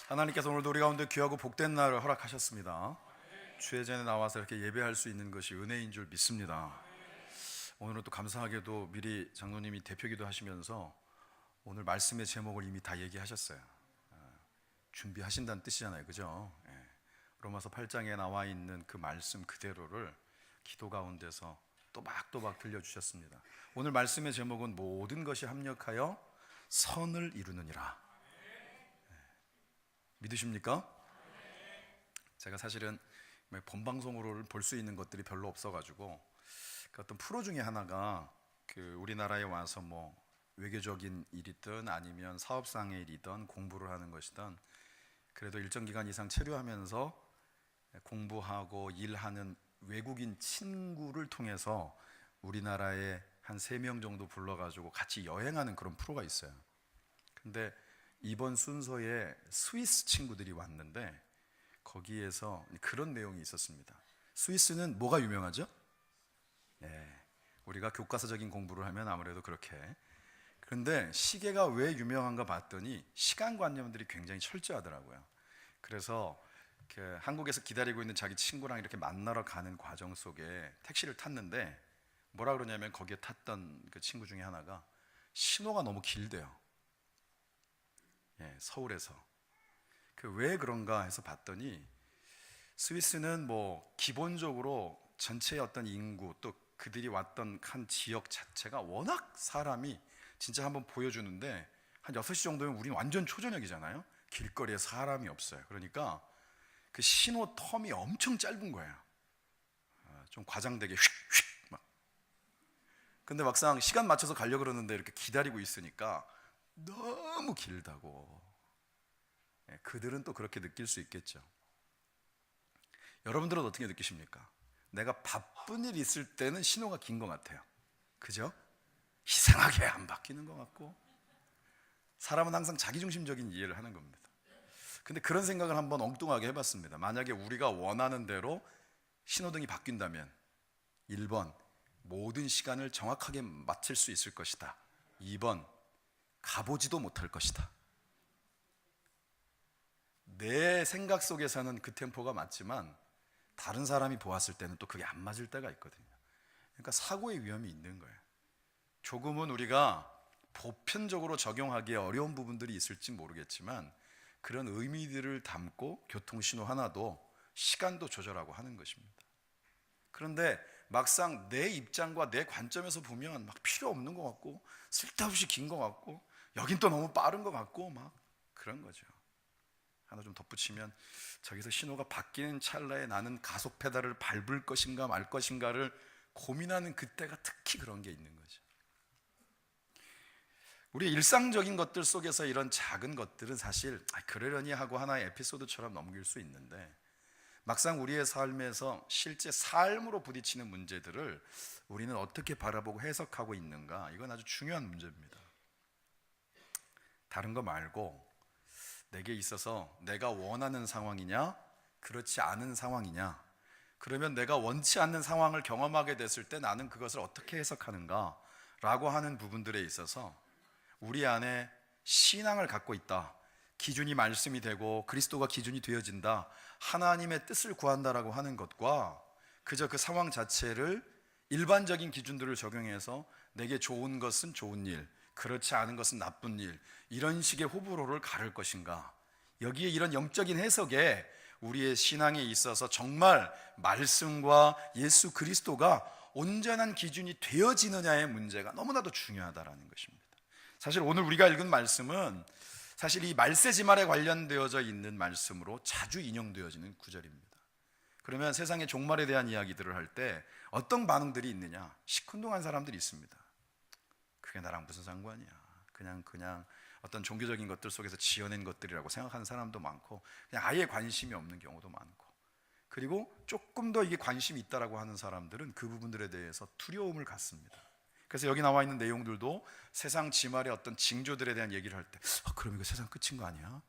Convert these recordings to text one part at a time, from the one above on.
하나님께서 오늘도 우리 가운데 귀하고 복된 날을 허락하셨습니다. 주의 전에 나와서 이렇게 예배할 수 있는 것이 은혜인 줄 믿습니다. 오늘은 또 감사하게도 미리 장로님이 대표기도 하시면서 오늘 말씀의 제목을 이미 다 얘기하셨어요. 준비하신다는 뜻이잖아요, 그죠? 로마서 8장에 나와 있는 그 말씀 그대로를 기도 가운데서 또박또박 들려주셨습니다. 오늘 말씀의 제목은 모든 것이 합력하여 선을 이루느니라. 믿으십니까? 제가 사실은 본방송으로 볼 수 있는 것들이 별로 없어가지고 그 어떤 프로 중에 하나가 그 우리나라에 와서 뭐 외교적인 일이든 아니면 사업상의 일이든 공부를 하는 것이든 그래도 일정 기간 이상 체류하면서 공부하고 일하는 외국인 친구를 통해서 우리나라에 한 3명 정도 불러가지고 같이 여행하는 그런 프로가 있어요. 근데 이번 순서에 스위스 친구들이 왔는데 거기에서 그런 내용이 있었습니다. 스위스는 뭐가 유명하죠? 우리가 교과서적인 공부를 하면 아무래도 그렇게. 그런데 시계가 왜 유명한가 봤더니 시간관념들이 굉장히 철저하더라고요. 그래서 한국에서 기다리고 있는 자기 친구랑 이렇게 만나러 가는 과정 속에 택시를 탔는데 뭐라 그러냐면 거기에 탔던 그 친구 중에 하나가 신호가 너무 길대요. 서울에서. 왜 그런가 해서 봤더니 스위스는 뭐 기본적으로 전체의 어떤 인구 또 그들이 왔던 한 지역 자체가 워낙 사람이 진짜 한번 보여주는데 한 6시 정도면 우리는 완전 초저녁이잖아요. 길거리에 사람이 없어요. 그러니까 그 신호 텀이 엄청 짧은 거예요. 좀 과장되게 휙휙 막. 근데 막상 시간 맞춰서 가려고 그러는데 이렇게 기다리고 있으니까 너무 길다고. 그들은 또 그렇게 느낄 수 있겠죠. 여러분들은 어떻게 느끼십니까? 내가 바쁜 일 있을 때는 신호가 긴 것 같아요. 그죠? 이상하게 안 바뀌는 것 같고. 사람은 항상 자기중심적인 이해를 하는 겁니다. 근데 그런 생각을 한번 엉뚱하게 해봤습니다. 만약에 우리가 원하는 대로 신호등이 바뀐다면 1번 모든 시간을 정확하게 맞출 수 있을 것이다. 2번 가보지도 못할 것이다. 내 생각 속에서는 그 템포가 맞지만 다른 사람이 보았을 때는 또 그게 안 맞을 때가 있거든요. 그러니까 사고의 위험이 있는 거예요. 조금은 우리가 보편적으로 적용하기에 어려운 부분들이 있을지 모르겠지만 그런 의미들을 담고 교통신호 하나도 시간도 조절하고 하는 것입니다. 그런데 막상 내 입장과 내 관점에서 보면 막 필요 없는 것 같고 쓸데없이 긴 것 같고 여긴 또 너무 빠른 것 같고 막 그런 거죠. 하나 좀 덧붙이면 저기서 신호가 바뀌는 찰나에 나는 가속 페달을 밟을 것인가 말 것인가를 고민하는 그때가 특히 그런 게 있는 거죠. 우리 일상적인 것들 속에서 이런 작은 것들은 사실 그러려니 하고 하나의 에피소드처럼 넘길 수 있는데 막상 우리의 삶에서 실제 삶으로 부딪히는 문제들을 우리는 어떻게 바라보고 해석하고 있는가, 이건 아주 중요한 문제입니다. 다른 거 말고 내게 있어서 내가 원하는 상황이냐 그렇지 않은 상황이냐, 그러면 내가 원치 않는 상황을 경험하게 됐을 때 나는 그것을 어떻게 해석하는가 라고 하는 부분들에 있어서 우리 안에 신앙을 갖고 있다, 기준이 말씀이 되고 그리스도가 기준이 되어진다, 하나님의 뜻을 구한다라고 하는 것과 그저 그 상황 자체를 일반적인 기준들을 적용해서 내게 좋은 것은 좋은 일, 그렇지 않은 것은 나쁜 일, 이런 식의 호불호를 가를 것인가, 여기에 이런 영적인 해석에 우리의 신앙에 있어서 정말 말씀과 예수 그리스도가 온전한 기준이 되어지느냐의 문제가 너무나도 중요하다라는 것입니다. 사실 오늘 우리가 읽은 말씀은 사실 이 말세지말에 관련되어져 있는 말씀으로 자주 인용되어지는 구절입니다. 그러면 세상의 종말에 대한 이야기들을 할 때 어떤 반응들이 있느냐? 시큰둥한 사람들이 있습니다. 그게 나랑 무슨 상관이야? 그냥 어떤 종교적인 것들 속에서 지어낸 것들이라고 생각하는 사람도 많고, 그냥 아예 관심이 없는 경우도 많고, 그리고 조금 더 이게 관심이 있다라고 하는 사람들은 그 부분들에 대해서 두려움을 갖습니다. 그래서 여기 나와 있는 내용들도 세상 지말의 어떤 징조들에 대한 얘기를 할 때 그럼 이거 세상 끝인 거 아니야?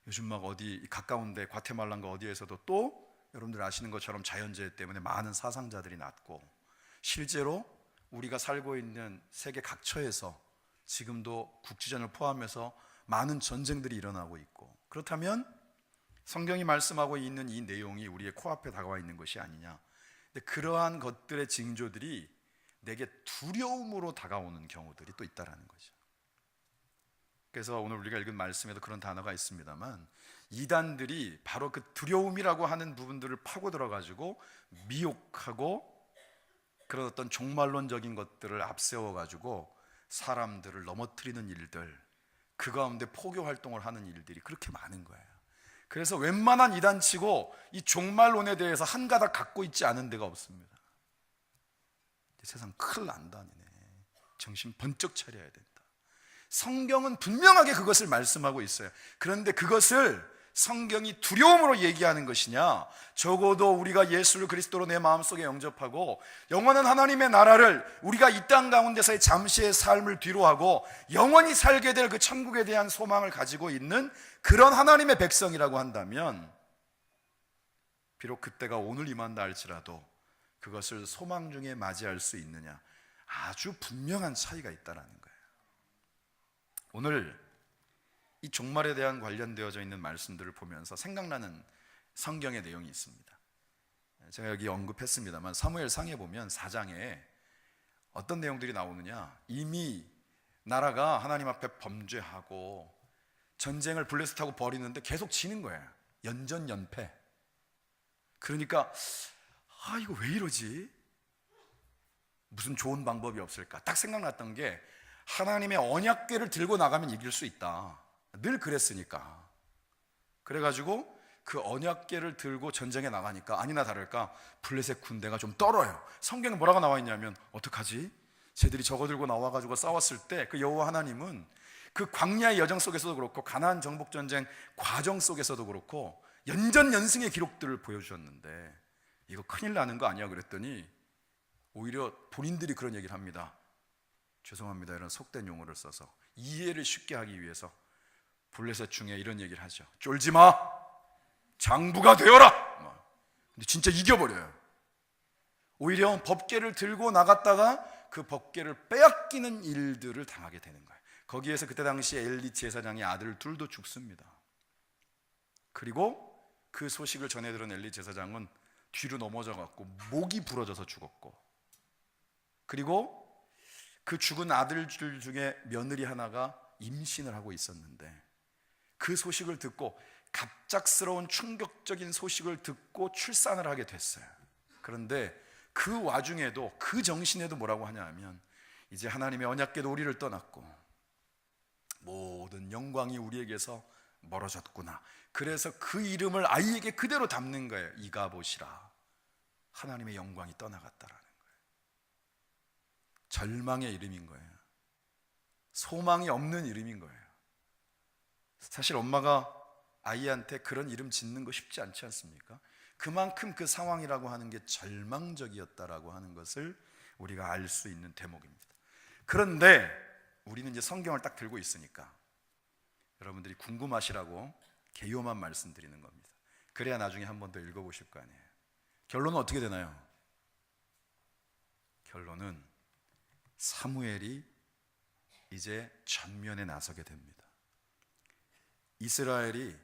요즘 막 어디 가까운데 과테말라인가 어디에서도 또 여러분들 아시는 것처럼 자연재해 때문에 많은 사상자들이 났고, 실제로 우리가 살고 있는 세계 각처에서 지금도 국지전을 포함해서 많은 전쟁들이 일어나고 있고, 그렇다면 성경이 말씀하고 있는 이 내용이 우리의 코앞에 다가와 있는 것이 아니냐. 근데 그러한 것들의 징조들이 내게 두려움으로 다가오는 경우들이 또 있다라는 거죠. 그래서 오늘 우리가 읽은 말씀에도 그런 단어가 있습니다만, 이단들이 바로 그 두려움이라고 하는 부분들을 파고 들어가지고 미혹하고 그런 어떤 종말론적인 것들을 앞세워가지고 사람들을 넘어뜨리는 일들, 그 가운데 포교 활동을 하는 일들이 그렇게 많은 거예요. 그래서 웬만한 이단치고 이 종말론에 대해서 한 가닥 갖고 있지 않은 데가 없습니다. 세상 큰일 난다, 니네. 정신 번쩍 차려야 된다. 성경은 분명하게 그것을 말씀하고 있어요. 그런데 그것을 성경이 두려움으로 얘기하는 것이냐, 적어도 우리가 예수를 그리스도로 내 마음속에 영접하고 영원한 하나님의 나라를, 우리가 이 땅 가운데서의 잠시의 삶을 뒤로하고 영원히 살게 될 그 천국에 대한 소망을 가지고 있는 그런 하나님의 백성이라고 한다면, 비록 그때가 오늘 임한다 할지라도 그것을 소망 중에 맞이할 수 있느냐, 아주 분명한 차이가 있다는 거예요. 오늘 이 종말에 대한 관련되어져 있는 말씀들을 보면서 생각나는 성경의 내용이 있습니다. 제가 여기 언급했습니다만, 사무엘상에 보면 4장에 어떤 내용들이 나오느냐, 이미 나라가 하나님 앞에 범죄하고 전쟁을 블레셋하고 벌이는데 계속 지는 거예요. 연전연패. 그러니까 이거 왜 이러지? 무슨 좋은 방법이 없을까? 딱 생각났던 게, 하나님의 언약궤를 들고 나가면 이길 수 있다. 늘 그랬으니까. 그래가지고 그 언약궤를 들고 전쟁에 나가니까 아니나 다를까 블레셋 군대가 좀 떨어요. 성경에 뭐라고 나와 있냐면, 어떡하지? 쟤들이 저거 들고 나와가지고 싸웠을 때 그 여호와 하나님은 그 광야의 여정 속에서도 그렇고 가나안 정복 전쟁 과정 속에서도 그렇고 연전연승의 기록들을 보여주셨는데, 이거 큰일 나는 거 아니야? 그랬더니 오히려 본인들이 그런 얘기를 합니다. 죄송합니다, 이런 속된 용어를 써서 이해를 쉽게 하기 위해서 블레셋 중에 이런 얘기를 하죠. 쫄지 마, 장부가 되어라. 근데 진짜 이겨버려요. 오히려 법궤를 들고 나갔다가 그 법궤를 빼앗기는 일들을 당하게 되는 거예요. 거기에서 그때 당시에 엘리 제사장의 아들 둘도 죽습니다. 그리고 그 소식을 전해 들은 엘리 제사장은 뒤로 넘어져 갖고 목이 부러져서 죽었고, 그리고 그 죽은 아들들 중에 며느리 하나가 임신을 하고 있었는데, 그 소식을 듣고, 갑작스러운 충격적인 소식을 듣고 출산을 하게 됐어요. 그런데 그 와중에도, 그 정신에도 뭐라고 하냐 하면, 이제 하나님의 언약궤도 우리를 떠났고 모든 영광이 우리에게서 멀어졌구나. 그래서 그 이름을 아이에게 그대로 담는 거예요. 이가봇이라. 하나님의 영광이 떠나갔다라는 거예요. 절망의 이름인 거예요. 소망이 없는 이름인 거예요. 사실 엄마가 아이한테 그런 이름 짓는 거 쉽지 않지 않습니까? 그만큼 그 상황이라고 하는 게 절망적이었다라고 하는 것을 우리가 알 수 있는 대목입니다. 그런데 우리는 이제 성경을 딱 들고 있으니까 여러분들이 궁금하시라고 개요만 말씀드리는 겁니다. 그래야 나중에 한 번 더 읽어보실 거 아니에요. 결론은 어떻게 되나요? 결론은 사무엘이 이제 전면에 나서게 됩니다. 이스라엘이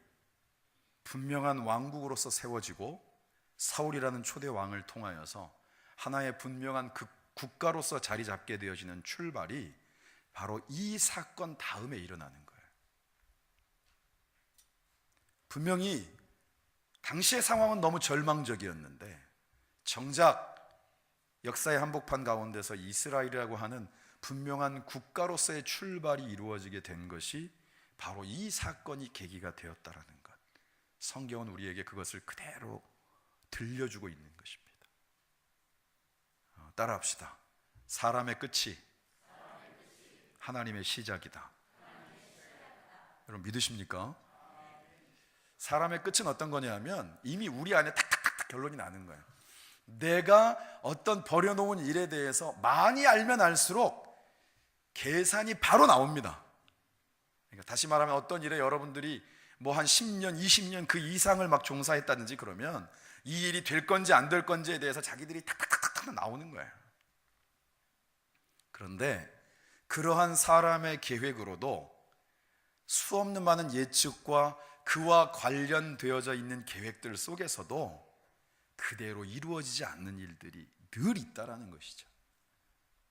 분명한 왕국으로서 세워지고 사울이라는 초대 왕을 통하여서 하나의 분명한 그 국가로서 자리 잡게 되어지는 출발이 바로 이 사건 다음에 일어나는 거예요. 분명히 당시의 상황은 너무 절망적이었는데, 정작 역사의 한복판 가운데서 이스라엘이라고 하는 분명한 국가로서의 출발이 이루어지게 된 것이 바로 이 사건이 계기가 되었다라는 것. 성경은 우리에게 그것을 그대로 들려주고 있는 것입니다. 따라합시다. 사람의 끝이 하나님의 시작이다. 여러분 믿으십니까? 사람의 끝은 어떤 거냐면 이미 우리 안에 탁탁탁 결론이 나는 거예요. 내가 어떤 버려놓은 일에 대해서 많이 알면 알수록 계산이 바로 나옵니다. 그러니까 다시 말하면 어떤 일에 여러분들이 뭐 한 10년, 20년 그 이상을 막 종사했다든지 그러면 이 일이 될 건지 안 될 건지에 대해서 자기들이 탁탁탁탁 나오는 거예요. 그런데 그러한 사람의 계획으로도 수없는 많은 예측과 그와 관련되어져 있는 계획들 속에서도 그대로 이루어지지 않는 일들이 늘 있다라는 것이죠.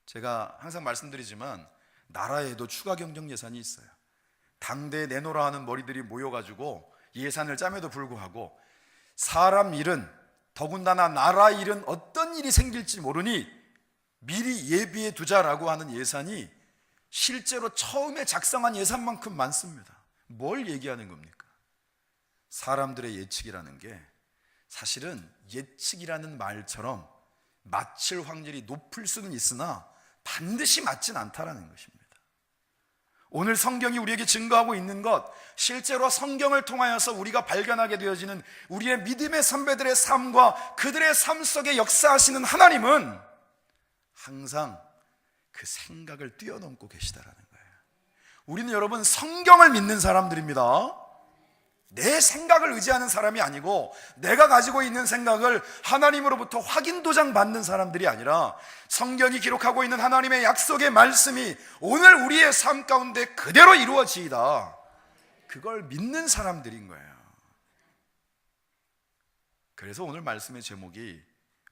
제가 항상 말씀드리지만 나라에도 추가 경정 예산이 있어요. 당대에 내놓으라 하는 머리들이 모여가지고 예산을 짬에도 불구하고 사람 일은, 더군다나 나라 일은 어떤 일이 생길지 모르니 미리 예비해 두자라고 하는 예산이 실제로 처음에 작성한 예산만큼 많습니다. 뭘 얘기하는 겁니까? 사람들의 예측이라는 게 사실은 예측이라는 말처럼 맞힐 확률이 높을 수는 있으나 반드시 맞진 않다라는 것입니다. 오늘 성경이 우리에게 증거하고 있는 것, 실제로 성경을 통하여서 우리가 발견하게 되어지는 우리의 믿음의 선배들의 삶과 그들의 삶 속에 역사하시는 하나님은 항상 그 생각을 뛰어넘고 계시다라는 거예요. 우리는 여러분 성경을 믿는 사람들입니다. 내 생각을 의지하는 사람이 아니고 내가 가지고 있는 생각을 하나님으로부터 확인 도장 받는 사람들이 아니라 성경이 기록하고 있는 하나님의 약속의 말씀이 오늘 우리의 삶 가운데 그대로 이루어지이다, 그걸 믿는 사람들인 거예요. 그래서 오늘 말씀의 제목이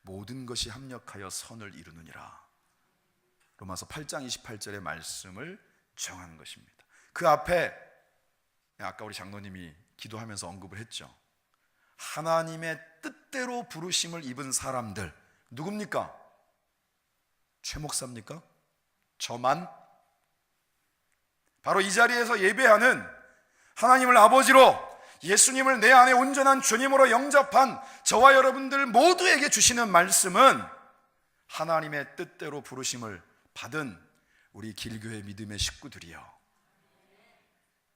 모든 것이 합력하여 선을 이루느니라, 로마서 8장 28절의 말씀을 정하는 것입니다. 그 앞에 아까 우리 장로님이 기도하면서 언급을 했죠. 하나님의 뜻대로 부르심을 입은 사람들 누굽니까? 최 목사입니까? 저만? 바로 이 자리에서 예배하는 하나님을 아버지로, 예수님을 내 안에 온전한 주님으로 영접한 저와 여러분들 모두에게 주시는 말씀은 하나님의 뜻대로 부르심을 받은 우리 길교회 믿음의 식구들이요,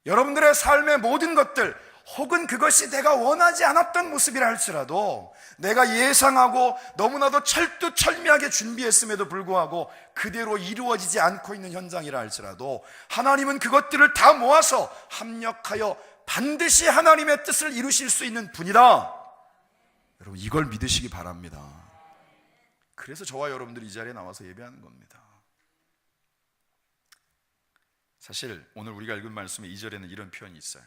여러분들의 삶의 모든 것들, 혹은 그것이 내가 원하지 않았던 모습이라 할지라도 내가 예상하고 너무나도 철두철미하게 준비했음에도 불구하고 그대로 이루어지지 않고 있는 현장이라 할지라도 하나님은 그것들을 다 모아서 합력하여 반드시 하나님의 뜻을 이루실 수 있는 분이다. 여러분 이걸 믿으시기 바랍니다. 그래서 저와 여러분들이 이 자리에 나와서 예배하는 겁니다. 사실 오늘 우리가 읽은 말씀의 2절에는 이런 표현이 있어요.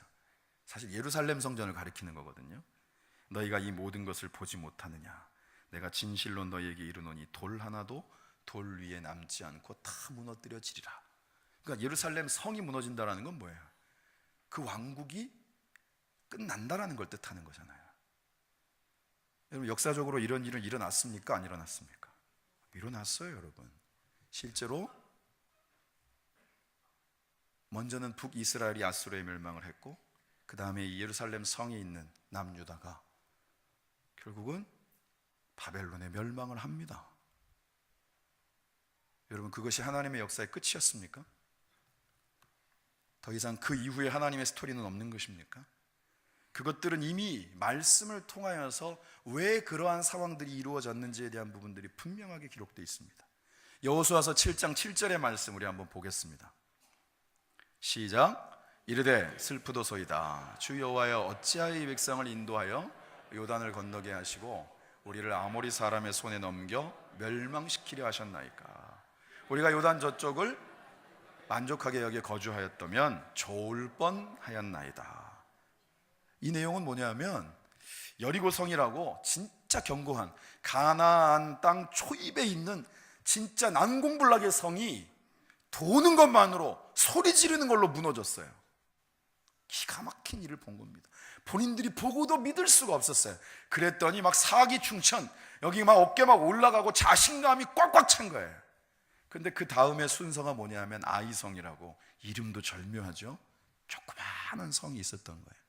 사실 예루살렘 성전을 가리키는 거거든요. 너희가 이 모든 것을 보지 못하느냐, 내가 진실로 너희에게 이르노니 돌 하나도 돌 위에 남지 않고 다 무너뜨려지리라. 그러니까 예루살렘 성이 무너진다는 건 뭐예요? 그 왕국이 끝난다라는 걸 뜻하는 거잖아요. 여러분 역사적으로 이런 일은 일어났습니까? 안 일어났습니까? 일어났어요. 여러분 실제로 먼저는 북이스라엘이 아수르에 멸망을 했고 그 다음에 이 예루살렘 성에 있는 남유다가 결국은 바벨론에 멸망을 합니다. 여러분 그것이 하나님의 역사의 끝이었습니까? 더 이상 그 이후에 하나님의 스토리는 없는 것입니까? 그것들은 이미 말씀을 통하여서 왜 그러한 상황들이 이루어졌는지에 대한 부분들이 분명하게 기록되어 있습니다. 여호수아서 7장 7절의 말씀 우리 한번 보겠습니다. 시작. 이르되 슬프도소이다. 주 여호와여 어찌하여 이 백성을 인도하여 요단을 건너게 하시고 우리를 아모리 사람의 손에 넘겨 멸망시키려 하셨나이까. 우리가 요단 저쪽을 만족하게 여겨 거주하였다면 좋을 뻔하였나이다. 이 내용은 뭐냐면 여리고성이라고 진짜 견고한 가나안 땅 초입에 있는 진짜 난공불락의 성이 도는 것만으로 소리 지르는 걸로 무너졌어요. 기가 막힌 일을 본 겁니다. 본인들이 보고도 믿을 수가 없었어요. 그랬더니 막 사기충천, 여기 막 어깨 막 올라가고 자신감이 꽉꽉 찬 거예요. 근데 그 다음에 순서가 뭐냐면 아이성이라고, 이름도 절묘하죠. 조그마한 성이 있었던 거예요.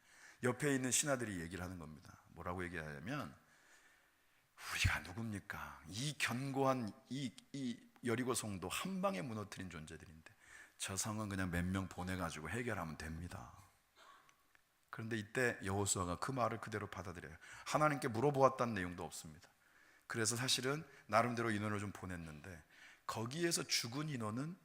옆에 있는 신하들이 얘기를 하는 겁니다. 뭐라고 얘기하냐면 우리가 누굽니까? 이 견고한 이 여리고성도 한 방에 무너뜨린 존재들인데 저 성은 그냥 몇 명 보내가지고 해결하면 됩니다. 그런데 이때 여호수아가 그 말을 그대로 받아들여요. 하나님께 물어보았다는 내용도 없습니다. 그래서 사실은 나름대로 인원을 좀 보냈는데 거기에서 죽은 인원은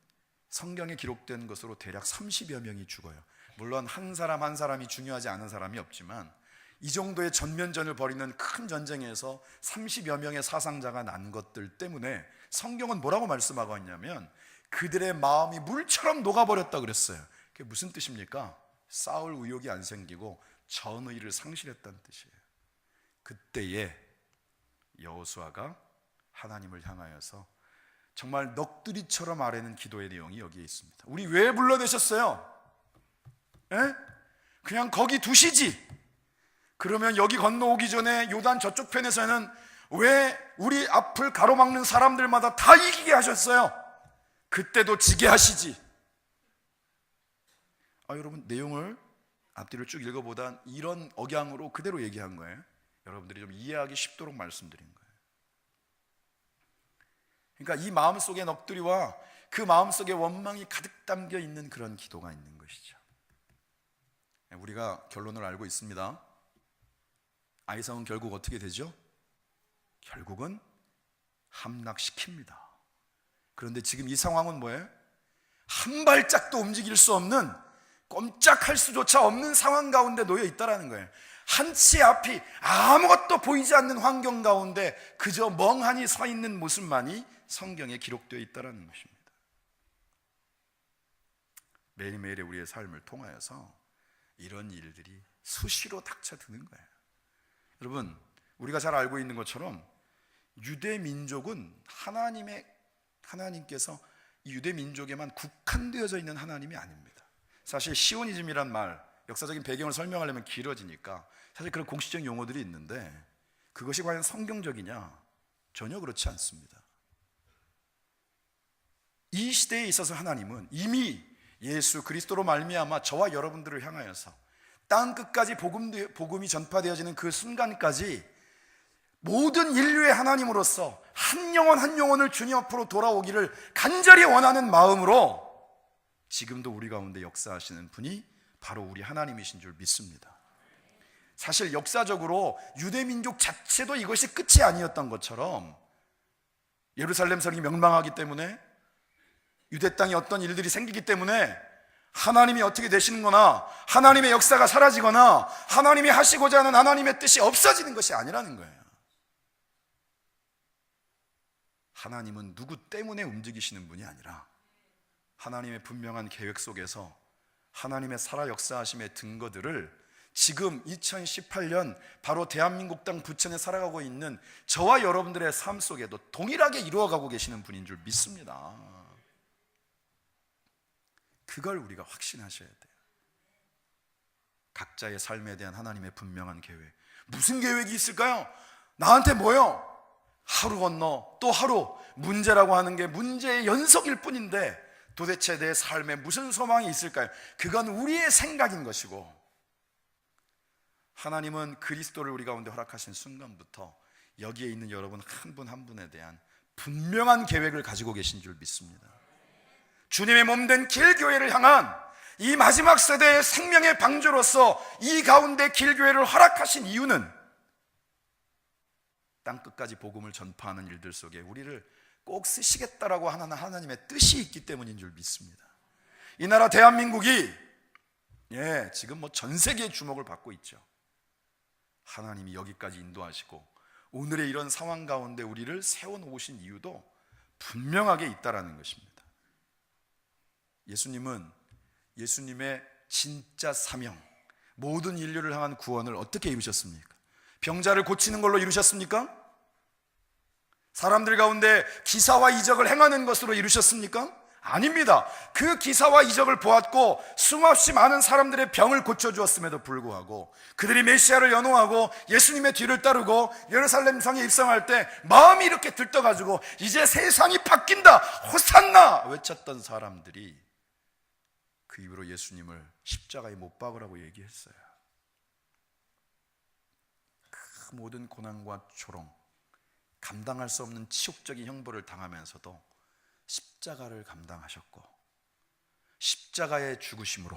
성경에 기록된 것으로 대략 30여 명이 죽어요. 물론 한 사람 한 사람이 중요하지 않은 사람이 없지만 이 정도의 전면전을 벌이는 큰 전쟁에서 30여 명의 사상자가 난 것들 때문에 성경은 뭐라고 말씀하고 있냐면 그들의 마음이 물처럼 녹아버렸다 그랬어요. 그게 무슨 뜻입니까? 싸울 의욕이 안 생기고 전의를 상실했다는 뜻이에요. 그때에 여호수아가 하나님을 향하여서 정말 넋두리처럼 아뢰는 기도의 내용이 여기에 있습니다. 우리 왜 불러내셨어요? 에? 그냥 거기 두시지. 그러면 여기 건너오기 전에 요단 저쪽 편에서는 왜 우리 앞을 가로막는 사람들마다 다 이기게 하셨어요? 그때도 지게 하시지. 여러분, 내용을 앞뒤를 쭉 읽어보다 이런 억양으로 그대로 얘기한 거예요. 여러분들이 좀 이해하기 쉽도록 말씀드린 거예요. 그러니까 이 마음속의 넋두리와 그 마음속의 원망이 가득 담겨 있는 그런 기도가 있는 것이죠. 우리가 결론을 알고 있습니다. 아이성은 결국 어떻게 되죠? 결국은 함락시킵니다. 그런데 지금 이 상황은 뭐예요? 한 발짝도 움직일 수 없는, 꼼짝할 수조차 없는 상황 가운데 놓여 있다라는 거예요. 한치 앞이 아무것도 보이지 않는 환경 가운데 그저 멍하니 서 있는 모습만이 성경에 기록되어 있다는 것입니다. 매일매일의 우리의 삶을 통하여서 이런 일들이 수시로 닥쳐드는 거예요. 여러분, 우리가 잘 알고 있는 것처럼 유대 민족은 하나님께서 이 유대 민족에만 국한되어져 있는 하나님이 아닙니다. 사실 시오니즘이란 말, 역사적인 배경을 설명하려면 길어지니까 사실 그런 공식적인 용어들이 있는데 그것이 과연 성경적이냐? 전혀 그렇지 않습니다. 이 시대에 있어서 하나님은 이미 예수 그리스도로 말미암아 저와 여러분들을 향하여서 땅 끝까지 복음이 전파되어지는 그 순간까지 모든 인류의 하나님으로서 한 영혼 한 영혼을 주님 앞으로 돌아오기를 간절히 원하는 마음으로 지금도 우리 가운데 역사하시는 분이 바로 우리 하나님이신 줄 믿습니다. 사실 역사적으로 유대민족 자체도 이것이 끝이 아니었던 것처럼 예루살렘 성이 멸망하기 때문에 유대 땅에 어떤 일들이 생기기 때문에 하나님이 어떻게 되시는 거나 하나님의 역사가 사라지거나 하나님이 하시고자 하는 하나님의 뜻이 없어지는 것이 아니라는 거예요. 하나님은 누구 때문에 움직이시는 분이 아니라 하나님의 분명한 계획 속에서 하나님의 살아 역사하심의 증거들을 지금 2018년 바로 대한민국 땅 부천에 살아가고 있는 저와 여러분들의 삶 속에도 동일하게 이루어가고 계시는 분인 줄 믿습니다. 그걸 우리가 확신하셔야 돼요. 각자의 삶에 대한 하나님의 분명한 계획. 무슨 계획이 있을까요? 나한테 뭐요? 하루 건너 또 하루 문제라고 하는 게 문제의 연속일 뿐인데 도대체 내 삶에 무슨 소망이 있을까요? 그건 우리의 생각인 것이고 하나님은 그리스도를 우리 가운데 허락하신 순간부터 여기에 있는 여러분 한 분 한 분에 대한 분명한 계획을 가지고 계신 줄 믿습니다. 주님의 몸된 길교회를 향한 이 마지막 세대의 생명의 방주로서 이 가운데 길교회를 허락하신 이유는 땅끝까지 복음을 전파하는 일들 속에 우리를 꼭 쓰시겠다라고 하는 하나님의 뜻이 있기 때문인 줄 믿습니다. 이 나라 대한민국이 지금 전 세계의 주목을 받고 있죠. 하나님이 여기까지 인도하시고 오늘의 이런 상황 가운데 우리를 세워놓으신 이유도 분명하게 있다라는 것입니다. 예수님은 예수님의 진짜 사명, 모든 인류를 향한 구원을 어떻게 이루셨습니까? 병자를 고치는 걸로 이루셨습니까? 사람들 가운데 기사와 이적을 행하는 것으로 이루셨습니까? 아닙니다. 그 기사와 이적을 보았고 수없이 많은 사람들의 병을 고쳐주었음에도 불구하고 그들이 메시아를 연호하고 예수님의 뒤를 따르고 예루살렘 성에 입성할 때 마음이 이렇게 들떠가지고 이제 세상이 바뀐다 호산나 외쳤던 사람들이 그 입으로 예수님을 십자가에 못 박으라고 얘기했어요. 그 모든 고난과 조롱, 감당할 수 없는 치욕적인 형벌을 당하면서도 십자가를 감당하셨고 십자가의 죽으심으로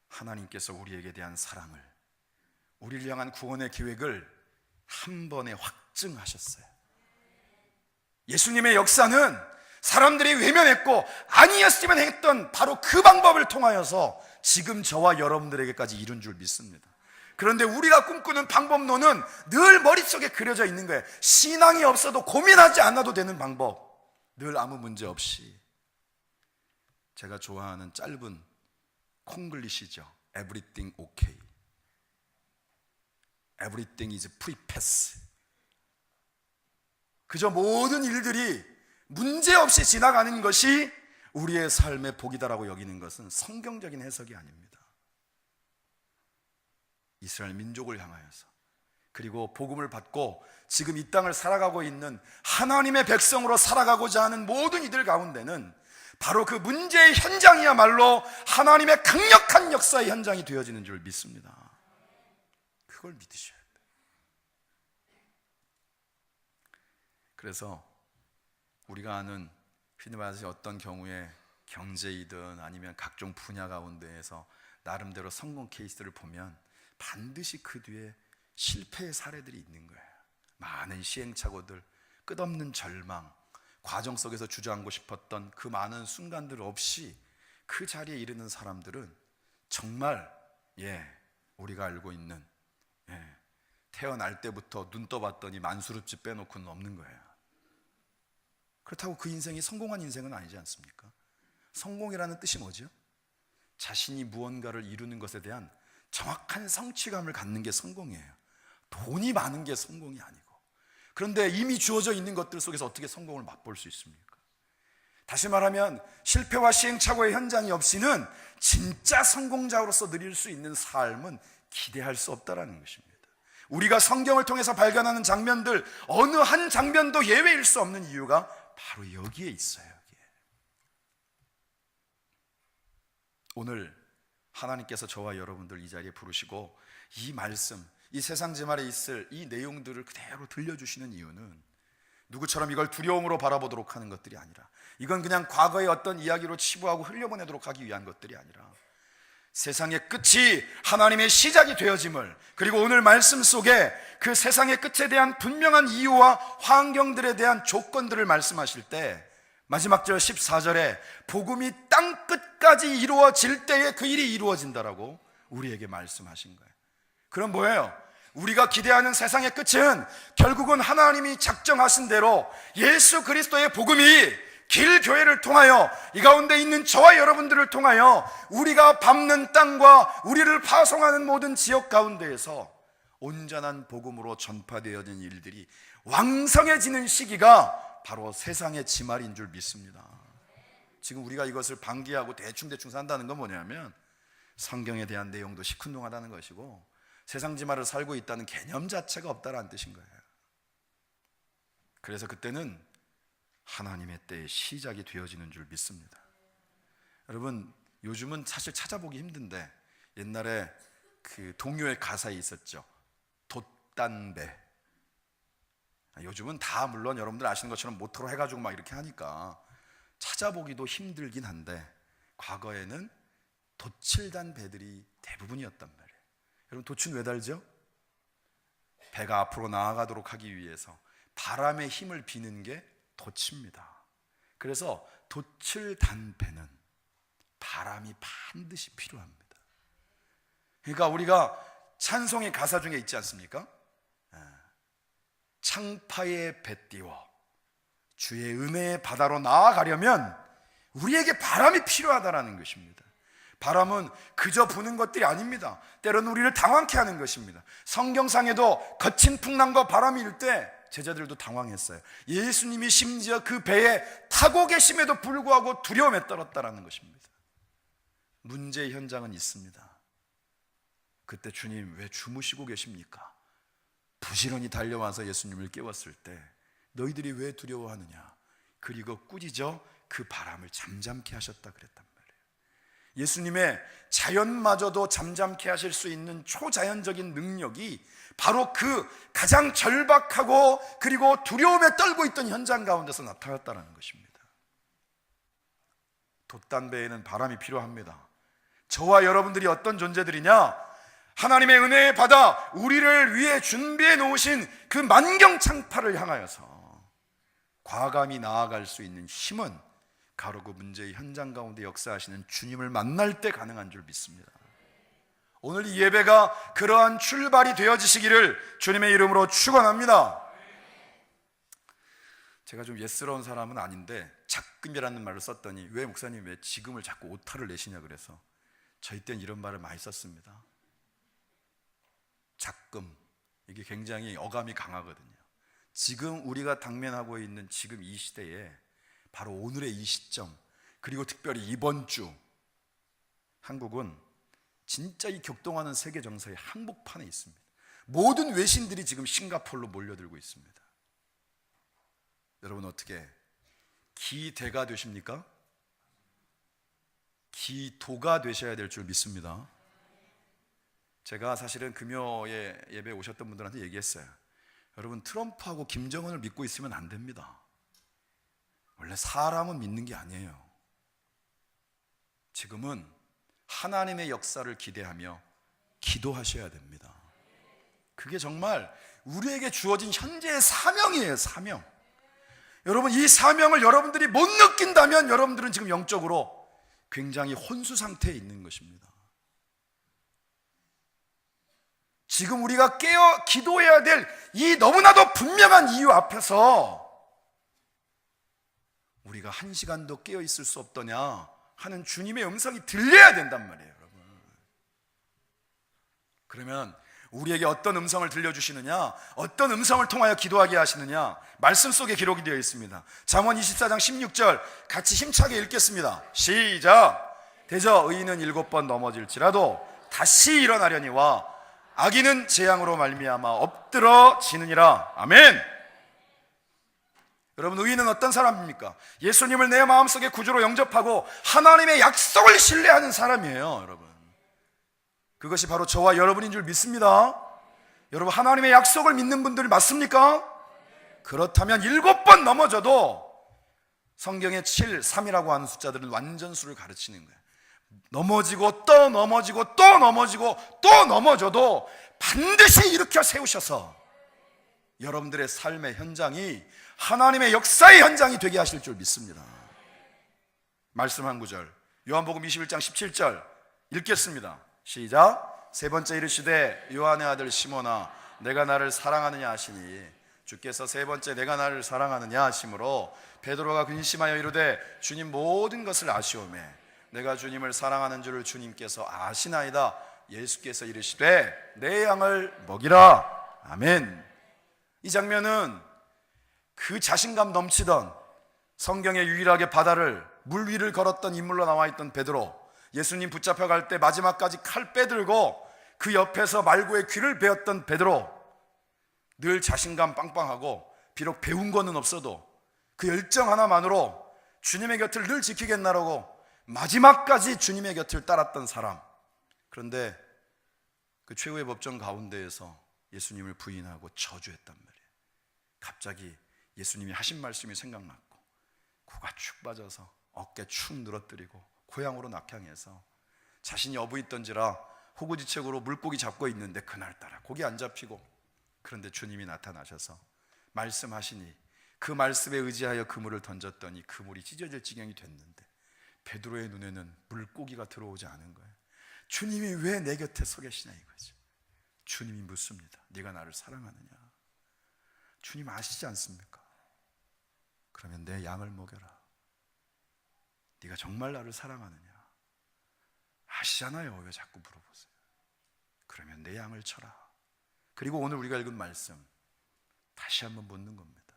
하나님께서 우리에게 대한 사랑을, 우리를 향한 구원의 계획을 한 번에 확증하셨어요. 예수님의 역사는 사람들이 외면했고 아니었으면 했던 바로 그 방법을 통하여서 지금 저와 여러분들에게까지 이룬 줄 믿습니다. 그런데 우리가 꿈꾸는 방법론은 늘 머릿속에 그려져 있는 거예요. 신앙이 없어도 고민하지 않아도 되는 방법, 늘 아무 문제 없이. 제가 좋아하는 짧은 콩글리시죠. everything okay. everything is free pass. 그저 모든 일들이 문제없이 지나가는 것이 우리의 삶의 복이다라고 여기는 것은 성경적인 해석이 아닙니다. 이스라엘 민족을 향하여서, 그리고 복음을 받고 지금 이 땅을 살아가고 있는 하나님의 백성으로 살아가고자 하는 모든 이들 가운데는 바로 그 문제의 현장이야말로 하나님의 강력한 역사의 현장이 되어지는 줄 믿습니다. 그걸 믿으셔야 돼요. 그래서 우리가 아는 흔히 말해서 어떤 경우에 경제이든 아니면 각종 분야 가운데에서 나름대로 성공 케이스를 보면 반드시 그 뒤에 실패의 사례들이 있는 거예요. 많은 시행착오들, 끝없는 절망, 과정 속에서 주저앉고 싶었던 그 많은 순간들 없이 그 자리에 이르는 사람들은 정말 우리가 알고 있는 태어날 때부터 눈 떠봤더니 만수르집 빼놓고는 없는 거예요. 그렇다고 그 인생이 성공한 인생은 아니지 않습니까? 성공이라는 뜻이 뭐죠? 자신이 무언가를 이루는 것에 대한 정확한 성취감을 갖는 게 성공이에요. 돈이 많은 게 성공이 아니고. 그런데 이미 주어져 있는 것들 속에서 어떻게 성공을 맛볼 수 있습니까? 다시 말하면 실패와 시행착오의 현장이 없이는 진짜 성공자로서 누릴 수 있는 삶은 기대할 수 없다라는 것입니다. 우리가 성경을 통해서 발견하는 장면들 어느 한 장면도 예외일 수 없는 이유가 바로 여기에 있어요. 여기에. 오늘 하나님께서 저와 여러분들 이 자리에 부르시고 이 말씀, 이 세상지말에 있을 이 내용들을 그대로 들려주시는 이유는 누구처럼 이걸 두려움으로 바라보도록 하는 것들이 아니라, 이건 그냥 과거의 어떤 이야기로 치부하고 흘려보내도록 하기 위한 것들이 아니라, 세상의 끝이 하나님의 시작이 되어짐을, 그리고 오늘 말씀 속에 그 세상의 끝에 대한 분명한 이유와 환경들에 대한 조건들을 말씀하실 때 마지막 절 14절에 복음이 땅 끝까지 이루어질 때에 그 일이 이루어진다라고 우리에게 말씀하신 거예요. 그럼 뭐예요? 우리가 기대하는 세상의 끝은 결국은 하나님이 작정하신 대로 예수 그리스도의 복음이 길교회를 통하여, 이 가운데 있는 저와 여러분들을 통하여 우리가 밟는 땅과 우리를 파송하는 모든 지역 가운데에서 온전한 복음으로 전파되어진 일들이 왕성해지는 시기가 바로 세상의 지말인 줄 믿습니다. 지금 우리가 이것을 방기하고 대충 산다는 건 뭐냐면 성경에 대한 내용도 시큰둥하다는 것이고 세상 지말을 살고 있다는 개념 자체가 없다라는 뜻인 거예요. 그래서 그때는 하나님의 때의 시작이 되어지는 줄 믿습니다. 여러분, 요즘은 사실 찾아보기 힘든데 옛날에 그 동요의 가사에 있었죠. 돛단배. 요즘은 다 물론 여러분들 아시는 것처럼 모터로 해가지고 막 이렇게 하니까 찾아보기도 힘들긴 한데 과거에는 돛칠단 배들이 대부분이었단 말이에요. 여러분, 돛은 왜 달죠? 배가 앞으로 나아가도록 하기 위해서 바람의 힘을 비는 게 돛입니다. 그래서 돛칠단배는 바람이 반드시 필요합니다. 그러니까 우리가 찬송의 가사 중에 있지 않습니까? 창파의 배 띄워 주의 은혜의 바다로 나아가려면 우리에게 바람이 필요하다라는 것입니다. 바람은 그저 부는 것들이 아닙니다. 때로는 우리를 당황케 하는 것입니다. 성경상에도 거친 풍랑과 바람이 일 때 제자들도 당황했어요. 예수님이 심지어 그 배에 타고 계심에도 불구하고 두려움에 떨었다라는 것입니다. 문제의 현장은 있습니다. 그때 주님 왜 주무시고 계십니까? 부지런히 달려와서 예수님을 깨웠을 때 너희들이 왜 두려워하느냐? 그리고 꾸짖어 그 바람을 잠잠케 하셨다 그랬단 말이에요. 예수님의 자연마저도 잠잠케 하실 수 있는 초자연적인 능력이 바로 그 가장 절박하고 그리고 두려움에 떨고 있던 현장 가운데서 나타났다는 것입니다. 돛단배에는 바람이 필요합니다. 저와 여러분들이 어떤 존재들이냐? 하나님의 은혜의 바다, 우리를 위해 준비해 놓으신 그 만경창파를 향하여서 과감히 나아갈 수 있는 힘은 바로 그 문제의 현장 가운데 역사하시는 주님을 만날 때 가능한 줄 믿습니다. 오늘 이 예배가 그러한 출발이 되어지시기를 주님의 이름으로 축원합니다. 제가 좀 예스러운 사람은 아닌데 작금이라는 말을 썼더니 왜 목사님 왜 지금을 자꾸 오타를 내시냐 그래서 저희 땐 이런 말을 많이 썼습니다. 작금. 이게 굉장히 어감이 강하거든요. 지금 우리가 당면하고 있는 지금 이 시대에 바로 오늘의 이 시점, 그리고 특별히 이번 주 한국은 진짜 이 격동하는 세계 정서의 한복판에 있습니다. 모든 외신들이 지금 싱가포르로 몰려들고 있습니다. 여러분 어떻게 기대가 되십니까? 기도가 되셔야 될 줄 믿습니다. 제가 사실은 금요에 예배에 오셨던 분들한테 얘기했어요. 여러분 트럼프하고 김정은을 믿고 있으면 안 됩니다. 원래 사람은 믿는 게 아니에요. 지금은 하나님의 역사를 기대하며 기도하셔야 됩니다. 그게 정말 우리에게 주어진 현재의 사명이에요. 사명. 여러분 이 사명을 여러분들이 못 느낀다면 여러분들은 지금 영적으로 굉장히 혼수 상태에 있는 것입니다. 지금 우리가 깨어 기도해야 될 이 너무나도 분명한 이유 앞에서 우리가 한 시간도 깨어 있을 수 없더냐 하는 주님의 음성이 들려야 된단 말이에요, 여러분. 그러면 우리에게 어떤 음성을 들려주시느냐, 어떤 음성을 통하여 기도하게 하시느냐, 말씀 속에 기록이 되어 있습니다. 잠언 24장 16절 같이 힘차게 읽겠습니다. 시작. 대저 의인은 7번 넘어질지라도 다시 일어나려니와 악인은 재앙으로 말미암아 엎드러지느니라. 아멘. 여러분 의인은 어떤 사람입니까? 예수님을 내 마음속에 구주로 영접하고 하나님의 약속을 신뢰하는 사람이에요. 여러분 그것이 바로 저와 여러분인 줄 믿습니다. 여러분 하나님의 약속을 믿는 분들 맞습니까? 그렇다면 7번 넘어져도 성경의 7, 3이라고 하는 숫자들은 완전수를 가르치는 거예요. 넘어지고 또 넘어지고 또 넘어지고 또 넘어져도 반드시 일으켜 세우셔서 여러분들의 삶의 현장이 하나님의 역사의 현장이 되게 하실 줄 믿습니다. 말씀 한 구절 요한복음 21장 17절 읽겠습니다. 시작. 세 번째 이르시되 요한의 아들 시몬아 내가 나를 사랑하느냐 하시니 주께서 세 번째 내가 나를 사랑하느냐 하심으로 베드로가 근심하여 이르되 주님 모든 것을 아시오매 내가 주님을 사랑하는 줄을 주님께서 아시나이다. 예수께서 이르시되 내 양을 먹이라. 아멘. 이 장면은 그 자신감 넘치던 성경에 유일하게 바다를 물 위를 걸었던 인물로 나와 있던 베드로, 예수님 붙잡혀갈 때 마지막까지 칼 빼들고 그 옆에서 말고의 귀를 베었던 베드로, 늘 자신감 빵빵하고 비록 배운 거는 없어도 그 열정 하나만으로 주님의 곁을 늘 지키겠나라고 마지막까지 주님의 곁을 따랐던 사람. 그런데 그 최후의 법정 가운데에서 예수님을 부인하고 저주했단 말이에요. 갑자기 예수님이 하신 말씀이 생각났고 코가 축 빠져서 어깨 축 늘어뜨리고 고향으로 낙향해서 자신이 어부 있던지라 호구지책으로 물고기 잡고 있는데 그날따라 고기 안 잡히고, 그런데 주님이 나타나셔서 말씀하시니 그 말씀에 의지하여 그물을 던졌더니 그물이 찢어질 지경이 됐는데 베드로의 눈에는 물고기가 들어오지 않은 거예요. 주님이 왜 내 곁에 서 계시냐 이거죠. 주님이 묻습니다. 네가 나를 사랑하느냐? 주님 아시지 않습니까? 그러면 내 양을 먹여라. 네가 정말 나를 사랑하느냐? 아시잖아요. 왜 자꾸 물어보세요? 그러면 내 양을 쳐라. 그리고 오늘 우리가 읽은 말씀 다시 한번 묻는 겁니다.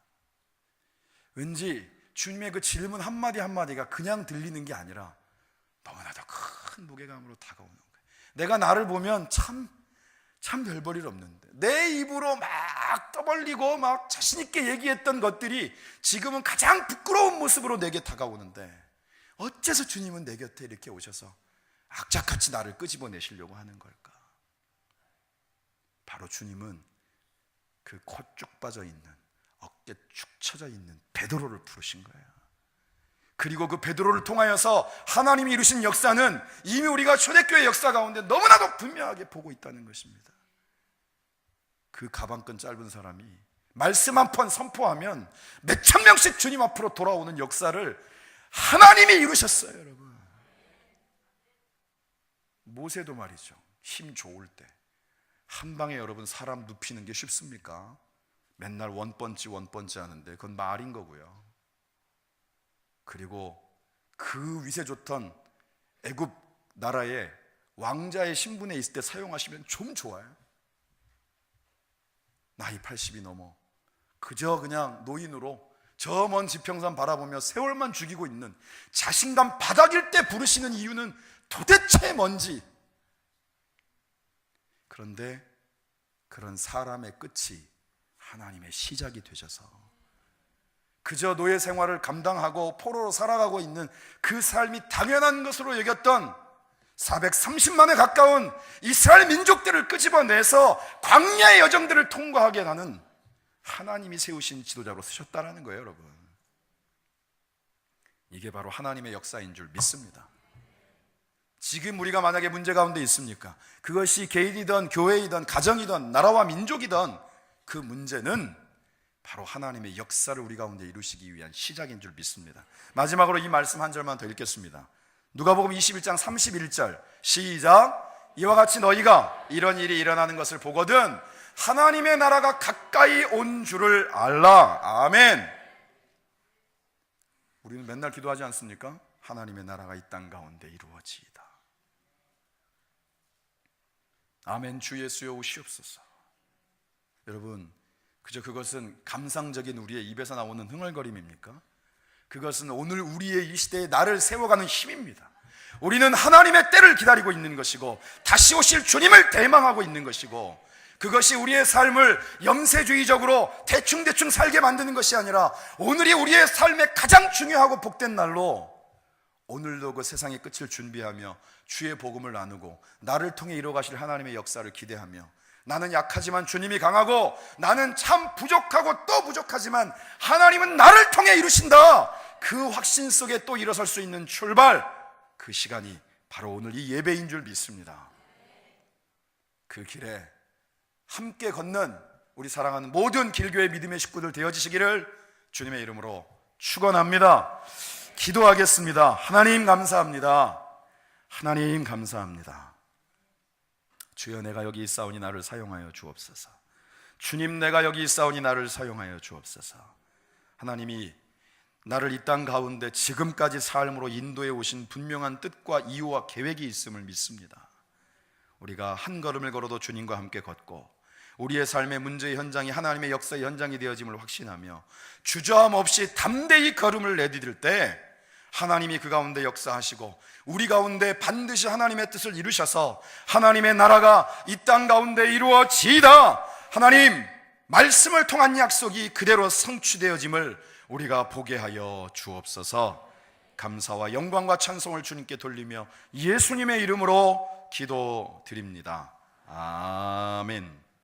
왠지 주님의 그 질문 한마디 한마디가 그냥 들리는 게 아니라 너무나도 큰 무게감으로 다가오는 거예요. 내가 나를 보면 참 별볼일 없는데 내 입으로 막 떠벌리고 막 자신 있게 얘기했던 것들이 지금은 가장 부끄러운 모습으로 내게 다가오는데 어째서 주님은 내 곁에 이렇게 오셔서 악착같이 나를 끄집어내시려고 하는 걸까? 바로 주님은 그 코 쭉 빠져 있는, 어깨 축 처져 있는 베드로를 부르신 거예요. 그리고 그 베드로를 통하여서 하나님이 이루신 역사는 이미 우리가 초대교회 역사 가운데 너무나도 분명하게 보고 있다는 것입니다. 그 가방끈 짧은 사람이 말씀 한 편 선포하면 몇천 명씩 주님 앞으로 돌아오는 역사를 하나님이 이루셨어요. 여러분, 모세도 말이죠, 힘 좋을 때 한 방에 여러분 사람 눕히는 게 쉽습니까? 맨날 원펀치 하는데 그건 말인 거고요. 그리고 그 위세 좋던 애굽 나라의 왕자의 신분에 있을 때 사용하시면 좀 좋아요. 나이 80이 넘어 그저 그냥 노인으로 저 먼 지평선 바라보며 세월만 죽이고 있는, 자신감 바닥일 때 부르시는 이유는 도대체 뭔지. 그런데 그런 사람의 끝이 하나님의 시작이 되셔서 그저 노예 생활을 감당하고 포로로 살아가고 있는 그 삶이 당연한 것으로 여겼던 430만에 가까운 이스라엘 민족들을 끄집어내서 광야의 여정들을 통과하게 하는 하나님이 세우신 지도자로 쓰셨다는 거예요, 여러분. 이게 바로 하나님의 역사인 줄 믿습니다. 지금 우리가 만약에 문제 가운데 있습니까? 그것이 개인이든 교회이든 가정이든 나라와 민족이든 그 문제는 바로 하나님의 역사를 우리 가운데 이루시기 위한 시작인 줄 믿습니다. 마지막으로 이 말씀 한 절만 더 읽겠습니다. 누가복음 21장 31절 시작. 이와 같이 너희가 이런 일이 일어나는 것을 보거든 하나님의 나라가 가까이 온 줄을 알라. 아멘. 우리는 맨날 기도하지 않습니까? 하나님의 나라가 이 땅 가운데 이루어지이다. 아멘. 주 예수여 오시옵소서. 여러분, 그저 그것은 감상적인 우리의 입에서 나오는 흥얼거림입니까? 그것은 오늘 우리의 이 시대에 나를 세워가는 힘입니다. 우리는 하나님의 때를 기다리고 있는 것이고 다시 오실 주님을 대망하고 있는 것이고, 그것이 우리의 삶을 염세주의적으로 대충대충 살게 만드는 것이 아니라 오늘이 우리의 삶의 가장 중요하고 복된 날로 오늘도 그 세상의 끝을 준비하며 주의 복음을 나누고 나를 통해 이루어가실 하나님의 역사를 기대하며, 나는 약하지만 주님이 강하고 나는 참 부족하고 또 부족하지만 하나님은 나를 통해 이루신다, 그 확신 속에 또 일어설 수 있는 출발, 그 시간이 바로 오늘 이 예배인 줄 믿습니다. 그 길에 함께 걷는 우리 사랑하는 모든 길교회 믿음의 식구들 되어지시기를 주님의 이름으로 축원합니다. 기도하겠습니다. 하나님 감사합니다. 하나님 감사합니다. 주여, 내가 여기 있사오니 나를 사용하여 주옵소서. 주님, 내가 여기 있사오니 나를 사용하여 주옵소서. 하나님이 나를 이 땅 가운데 지금까지 삶으로 인도해 오신 분명한 뜻과 이유와 계획이 있음을 믿습니다. 우리가 한 걸음을 걸어도 주님과 함께 걷고 우리의 삶의 문제의 현장이 하나님의 역사의 현장이 되어짐을 확신하며 주저함 없이 담대히 걸음을 내디딜 때 하나님이 그 가운데 역사하시고 우리 가운데 반드시 하나님의 뜻을 이루셔서 하나님의 나라가 이 땅 가운데 이루어지이다. 하나님 말씀을 통한 약속이 그대로 성취되어짐을 우리가 보게 하여 주옵소서. 감사와 영광과 찬송을 주님께 돌리며 예수님의 이름으로 기도드립니다. 아멘.